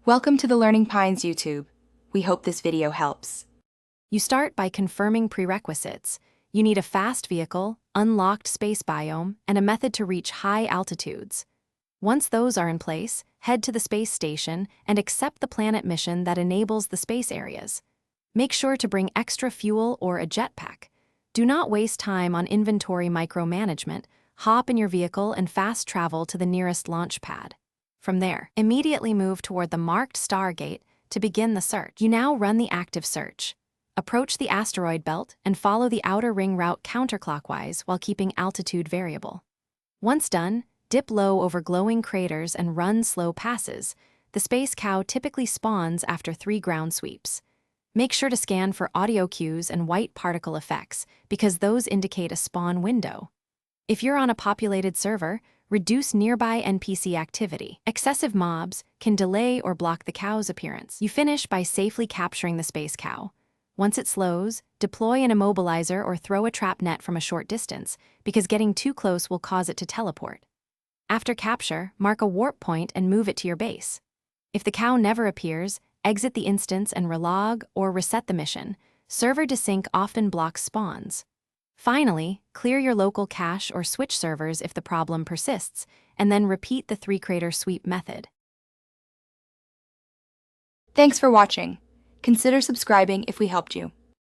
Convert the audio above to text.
Welcome to the Learning Pines YouTube. We hope this video helps. You start by confirming prerequisites. You need a fast vehicle, unlocked space biome, and a method to reach high altitudes. Once those are in place, head to the space station and accept the planet mission that enables the space areas. Make sure to bring extra fuel or a jetpack. Do not waste time on inventory micromanagement. Hop in your vehicle and fast travel to the nearest launch pad. From there, immediately move toward the marked Stargate to begin the search. You now run the active search. Approach the asteroid belt and follow the outer ring route counterclockwise while keeping altitude variable. Once done, dip low over glowing craters and run slow passes. The space cow typically spawns after 3 ground sweeps. Make sure to scan for audio cues and white particle effects because those indicate a spawn window. If you're on a populated server, reduce nearby NPC activity. Excessive mobs can delay or block the cow's appearance. You finish by safely capturing the space cow. Once it slows, deploy an immobilizer or throw a trap net from a short distance, because getting too close will cause it to teleport. After capture, mark a warp point and move it to your base. If the cow never appears, exit the instance and relog or reset the mission. Server desync often blocks spawns. Finally, clear your local cache or switch servers if the problem persists, and then repeat the 3-crater sweep method. Thanks for watching. Consider subscribing if we helped you.